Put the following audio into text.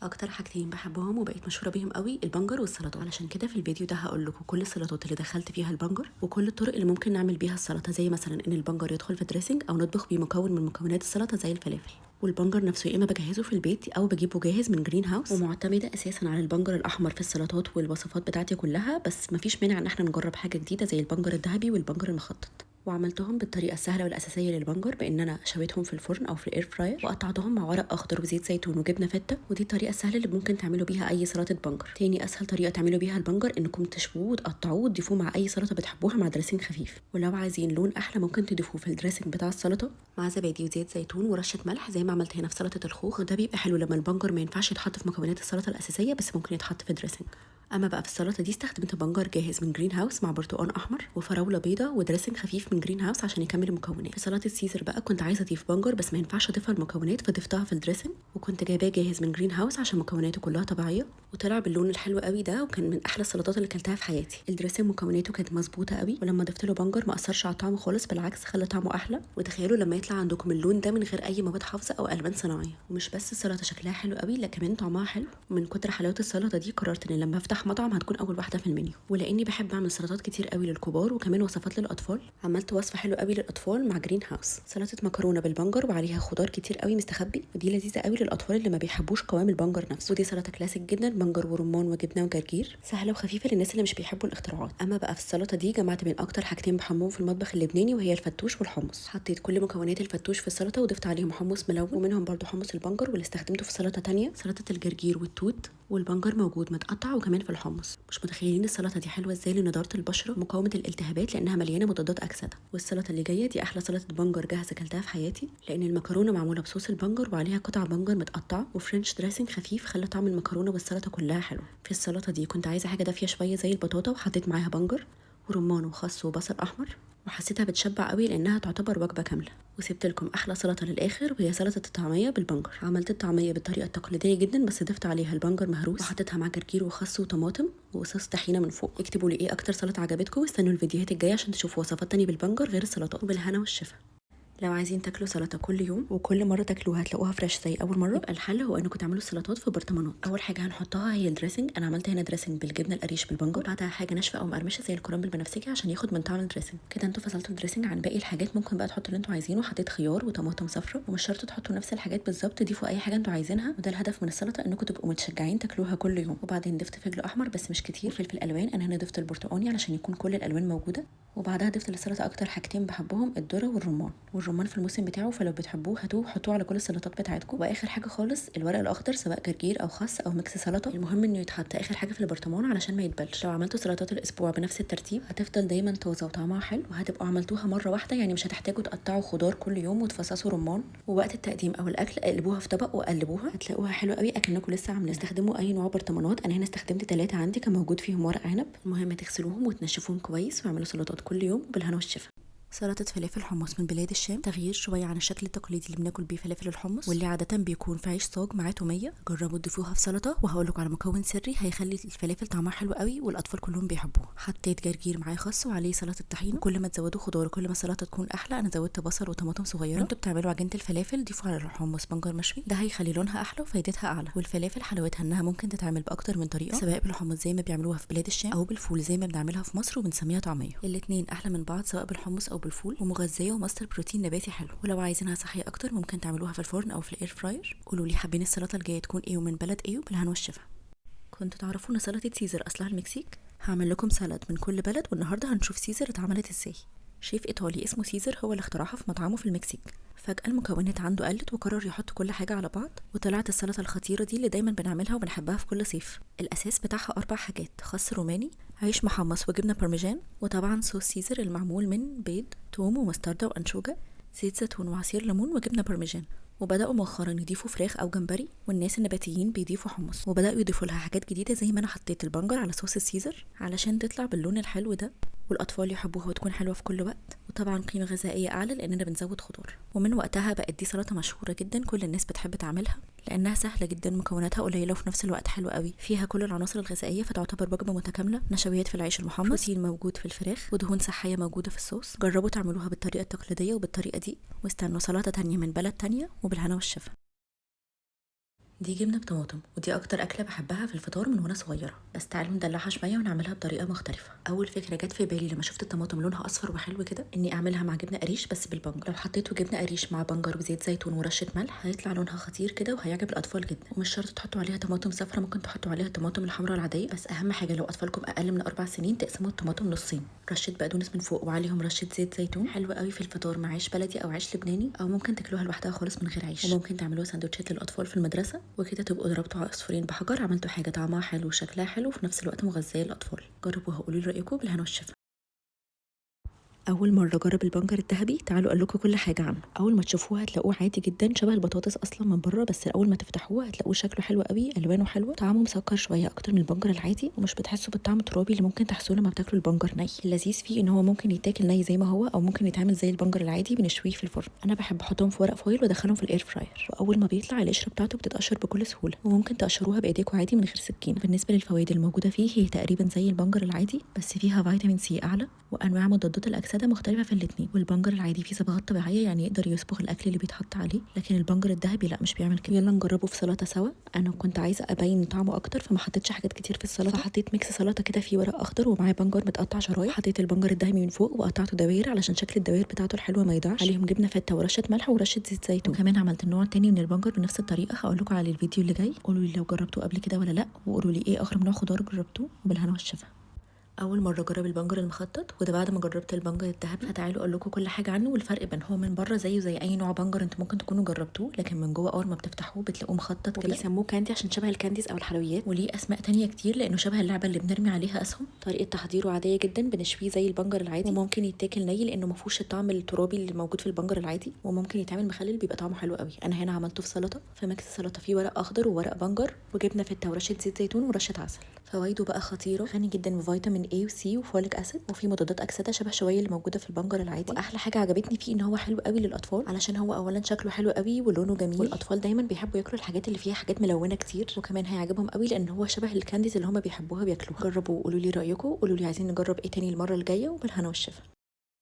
اكتر حاجتين بحبهم وبقيت مشهوره بيهم قوي البنجر والسلطه، علشان كده في الفيديو ده هقول لكم كل السلطات اللي دخلت فيها البنجر وكل الطرق اللي ممكن نعمل بيها السلطه، زي مثلا ان البنجر يدخل في دريسنج او نطبخ بيه مكون من مكونات السلطه زي الفلافل. والبنجر نفسه يا اما بجهزه في البيت او بجيبه جاهز من جرين هاوس، ومعتمده اساسا على البنجر الاحمر في السلطات والوصفات بتاعتي كلها، بس مفيش مانع ان احنا نجرب حاجه جديده زي البنجر الذهبي والبنجر المخطط. وعملتهم بالطريقه السهله والاساسيه للبنجر بان انا شويتهم في الفرن او في الاير فراير وقطعتهم مع ورق اخضر وزيت زيتون وجبنه فته، ودي الطريقه السهله اللي ممكن تعملوا بيها اي سلطه بنجر. تاني اسهل طريقه تعملوا بيها البنجر انكم تشووه وتقطعوه وتضيفوه مع اي سلطه بتحبوها مع دريسنج خفيف، ولو عايزين لون احلى ممكن تضيفوه في الدريسنج بتاع السلطه مع زبادي وزيت زيتون ورشه ملح زي ما عملت هنا في سلطه الخوخ، وده بيبقى حلو لما البنجر ما ينفعش يتحط في مكونات السلطه الاساسيه بس ممكن يتحط في دريسنج. اما بقى في السلطه دي استخدمت بنجر جاهز من جرين هاوس مع برتقان احمر وفراوله بيضه ودريسنج خفيف من جرين هاوس عشان يكمل المكونات. في سلطه سيزر بقى كنت عايزه اضيف بنجر بس ما ينفعش اضيفها المكونات فضفتها في الدريسنج، وكنت جايباه جاهز من جرين هاوس عشان مكوناته كلها طبيعيه وطلع باللون الحلو قوي ده، وكان من احلى السلطات اللي اكلتها في حياتي. الدريسنج مكوناته كانت مظبوطه قوي، ولما ضفت له بنجر ما اثرش على الطعم خالص، بالعكس خلى طعمه احلى. وتخيلوا لما يطلع عندكم اللون ده من غير اي مواد حافظه او الوان صناعيه. ومش بس السلطه شكلها حلو قوي، لا كمان طعمها حلو، ومن كتر حلاوه السلطه دي قررت ان لما افتح مطعم هتكون اول واحده في المنيو. ولاني بحب اعمل سلطات كتير قوي للكبار وكمان وصفات للاطفال، عملت وصفه حلوه قوي للاطفال مع جرين هاوس، سلطه مكرونه بالبنجر وعليها خضار كتير قوي مستخبي، ودي لذيذه قوي للاطفال اللي ما بيحبوش قوام البنجر نفسه. ودي سلطه كلاسيك جدا، بنجر ورمان وجبنه وجرجير، سهله وخفيفه للناس اللي مش بيحبوا الاختراعات. اما بقى في السلطه دي جمعت بين اكتر حاجتين بحبهم في المطبخ اللبناني وهي الفتوش والحمص. حطيت كل مكونات الفتوش في السلطه وضفت عليهم حمص ملون، ومنهم برضو حمص البنجر واللي استخدمته في سلطه تانية سلطه الجرجير والتوت، والبنجر موجود متقطع وكمان في الحمص. مش متخيلين السلطه دي حلوه ازاي لنضاره البشره ومقاومه الالتهابات لانها مليانه مضادات اكسده. والسلطه اللي جايه دي احلى سلطه بنجر جاهزه اكلتها في حياتي، لان المكرونه معموله بصوص البنجر وعليها قطع بنجر متقطعه وفرنش دريسنج خفيف خلى طعم المكرونه والسلطه كلها حلو. في السلطه دي كنت عايزه حاجه دافيه شويه زي البطاطا، وحطيت معاها بنجر ورمان وخس وبصل احمر، وحسيتها بتشبع قوي لانها تعتبر وجبه كامله. وسبت لكم احلى سلطه للاخر وهي سلطه الطعميه بالبنجر. عملت الطعميه بالطريقه التقليديه جدا بس ضفت عليها البنجر مهروس وحطيتها مع جرجير وخس وطماطم وصوص طحينه من فوق. اكتبوا لي ايه اكتر سلطه عجبتكم واستنوا الفيديوهات الجايه عشان تشوفوا وصفات تانية بالبنجر غير السلطات. وبالهنا والشفا. لو عايزين تاكلوا سلطه كل يوم وكل مره تاكلوها هتلاقوها فريش زي اول مره، يبقى الحل هو انكم تعملوا السلطات في برطمانات. اول حاجه هنحطها هي الدريسنج. انا عملت هنا دريسنج بالجبنه القريش بالبنجر، بعدها حاجه ناشفه او مقرمشه زي الكرنب البنفسجي عشان ياخد من طعم الدريسنج. كده انتوا فصلتوا الدريسنج عن باقي الحاجات، ممكن بقى تحطوا اللي انتوا عايزينه. حطيت خيار وطماطم صفراء، ومش شرط تحطوا نفس الحاجات بالظبط، ضيفوا اي حاجه انتوا عايزينها، وده الهدف من السلطه انكم تبقوا متشجعين تاكلوها كل يوم. وبعدين ضفت فلفل احمر بس مش كتير، وفلفل الوان انا هنا ضفت البرتقاني علشان يكون كل الالوان موجوده. وبعدها ضفت للسلطه اكتر حاجتين بحبهم الذره والرمان، والرمان في الموسم بتاعه فلو بتحبوه هاتوه حطوه على كل السلطات بتاعتكم. واخر حاجه خالص الورق الاخضر سواء جرجير او خس او ميكس سلطه، المهم انه يتحط اخر حاجه في البرطمان علشان ما يتبلش. لو عملتوا سلطات الاسبوع بنفس الترتيب هتفضل دايما طازه وطعمها حلو، وهتبقوا عملتوها مره واحده، يعني مش هتحتاجوا تقطعوا خضار كل يوم وتفصصوا رمان. ووقت التقديم او الاكل اقلبوها في طبق وقلبوها هتلاقوها حلوه قوي اكنكم لسه عاملين. استخدموا اي نوع برطمانات، انا هنا استخدمت 3 عندي كان موجود فيهم ورق عنب. المهم تغسلوهم وتنشفوهم كويس واعملوا سلطات كل يوم بالهنا والشفا. سلطة فلافل حمص من بلاد الشام، تغيير شوية عن الشكل التقليدي اللي بناكل بيه فلافل الحمص واللي عادة بيكون في عيش صاج معاه تومية. جربوا تضيفوها في سلطة، وهقول لكم على مكون سري هيخلي الفلافل طعمها حلو قوي والاطفال كلهم بيحبوها. حطيت جرجير معاه خس وعليه سلطة طحينة، وكل ما تزودوا خضار كل ما السلطة تكون احلى. انا زودت بصل وطماطم صغيرة. انتوا بتعملوا عجينة الفلافل ضيفوا على الحمص بنجر مشوي، ده هيخلي لونها احلى وفايدتها اعلى. والفلافل حلاوتها انها ممكن تتعمل باكتر من طريقة، سواء بالحمص زي ما بيعملوها في بلاد الشام او بالفول زي ما بنعملها في مصر وبنسميها طعمية. الاتنين احلى من بعض سواء بالحمص او بالفول، ومغذية ومصدر بروتين نباتي حلو. ولو عايزينها صحيه اكتر ممكن تعملوها في الفرن او في الاير فراير. قولوا لي حابين السلطه الجايه تكون ايه ومن بلد ايه، وبالهنا والشفا. كنتوا تعرفوا ان سلطه سيزر اصلها المكسيك؟ هعمل لكم سلطه من كل بلد، والنهارده هنشوف سيزر اتعملت ازاي. شيف ايطالي اسمه سيزر هو اللي اخترعها في مطعمه في المكسيك. فجأة المكونات عنده قلت وقرر يحط كل حاجة على بعض، وطلعت السلطة الخطيرة دي اللي دايما بنعملها وبنحبها في كل صيف. الأساس بتاعها 4 حاجات: خس روماني، عيش محمص وجبنة بارميجان، وطبعا صوص سيزر المعمول من بيض توم ومستردة وأنشوجة، زيت زيتون وعصير ليمون وجبنة بارميجان. وبدأوا مؤخرا يضيفوا فراخ أو جمبري، والناس النباتيين بيضيفوا حمص، وبدأوا يضيفوا لها حاجات جديدة زي ما أنا حطيت البنجر على صوص السيزر علشان تطلع باللون الحلو ده، والاطفال يحبوها وتكون حلوه في كل وقت، وطبعا قيمه غذائيه اعلى لاننا بنزود خضار. ومن وقتها بقت دي سلطه مشهوره جدا، كل الناس بتحب تعملها لانها سهله جدا، مكوناتها قليله وفي نفس الوقت حلوه قوي، فيها كل العناصر الغذائيه فتعتبر وجبه متكامله. نشويات في العيش المحمص، بروتين موجود في الفراخ، ودهون صحيه موجوده في الصوص. جربوا تعملوها بالطريقه التقليديه وبالطريقه دي، واستنوا سلطه تانية من بلد تانية، وبالهنا والشفا. دي جبنه بطماطم، ودي اكتر اكله بحبها في الفطار من وانا صغيره، بس تعالوا ندلعها شويه ونعملها بطريقه مختلفه. اول فكره جت في بالي لما شفت الطماطم لونها اصفر وحلو كده اني اعملها مع جبنه قريش بس بالبنجر. لو حطيتوا جبنه قريش مع بنجر وزيت زيتون ورشه ملح هيطلع لونها خطير كده وهيعجب الاطفال جدا. ومش شرط تحطوا عليها طماطم صفرا، ممكن تحطوا عليها الطماطم الحمراء العاديه، بس اهم حاجه لو اطفالكم اقل من 4 سنين تقسموا الطماطم نصين، رشه بقدونس من فوق وعليهم رشه زيت زيتون. حلوه قوي في الفطار مع عيش بلدي او عيش لبناني، او ممكن تاكلوها لوحدها خالص من غير عيش، وممكن تعملوها سندوتشات للاطفال في المدرسه، وكده تبقوا ضربتوا عصفورين بحجر، عملتوا حاجه طعمها حلو وشكلها حلو وفي نفس الوقت مغذيه للاطفال. جربوها وقولوا لي رايكم بالهنا والشفا. اول مره اجرب البنجر الذهبي، تعالوا اقول لكم كل حاجه عنه. اول ما تشوفوه هتلاقوه عادي جدا شبه البطاطس اصلا من بره، بس اول ما تفتحوه هتلاقوه شكله حلو قوي، الوانه حلوه، طعمه مسكر شويه اكتر من البنجر العادي، ومش بتحسوا بالطعم الترابي اللي ممكن تحسوه لما بتاكلوا البنجر ني. اللذيذ فيه ان هو ممكن يتاكل ني زي ما هو، او ممكن يتعمل زي البنجر العادي بنشويه في الفرن. انا بحب احطهم في ورق فويل وادخلهم في الاير فراير، واول ما بيطلع القشره بتاعته بتتقشر بكل سهوله، وممكن تقشروها بايديكم عادي من غير سكينه. بالنسبه للفوائد الموجوده فيه، هي تقريبا زي البنجر العادي بس فيها فيتامين سي اعلى، وانواع مضادات الاكسده مختلفه في الاثنين. والبنجر العادي فيه صبغات طبيعيه يعني يقدر يصبغ الاكل اللي بيتحط عليه، لكن البنجر الذهبي لا مش بيعمل كده. يلا نجربه في سلطه سوا. انا كنت عايزه ابين طعمه اكتر فما حطيتش حاجات كتير في السلطه، فحطيت ميكس سلطه كده فيه ورق اخضر ومعاه بنجر متقطع شرايح. حطيت البنجر الذهبي من فوق وقطعته دواير علشان شكل الدواير بتاعته الحلوه ما يضيعش، عليهم جبنه فته ورشه ملح ورشه زيت زيتون. وكمان عملت النوع التاني من البنجر بنفس الطريقه، هقول لكم على الفيديو اللي جاي. قولوا لي لو جربتوه قبل كده ولا لا، وقولوا لي ايه اغرب نوع خضار جربتوه، وبالهنا والشفا. اول مره اجرب البنجر المخطط، وده بعد ما جربت البنجر الذهبي. فتعالوا اقول لكم كل حاجه عنه والفرق بين هو من بره زيه زي اي نوع بنجر انتوا ممكن تكونوا جربتوه، لكن من جوه اول ما بتفتحوه بتلاقوه مخطط كده، وبيسموه كاندي عشان شبه الكانديز او الحلويات، وليه اسماء تانية كتير لانه شبه اللعبه اللي بنرمي عليها اسهم. طريقه تحضيره عاديه جدا، بنشويه زي البنجر العادي، وممكن يتاكل ني لانه ما فيهوش الطعم الترابي اللي موجود في البنجر العادي، وممكن يتعمل مخلل بيبقى طعمه حلو قوي. انا هنا عملته في سلطه، في ميكس سلطه فيه ورق اخضر وورق بنجر وجبنه فته ورشه زيت زيتون ورشه عسل. فوائده بقى خطيره، غني جدا بفيتامين A وسي وفوليك اسيد، وفي مضادات اكسده شبه شويه اللي موجوده في البنجر العادي. واحلى حاجه عجبتني فيه ان هو حلو قوي للاطفال، علشان هو اولا شكله حلو قوي ولونه جميل، والاطفال دايما بيحبوا ياكلوا الحاجات اللي فيها حاجات ملونه كتير، وكمان هيعجبهم قوي لان هو شبه الكانديز اللي هم بيحبوها بياكلوها. جربوا وقولوا لي رايكم، قولوا لي عايزين نجرب ايه تاني المره الجايه، وبالهنا والشفا.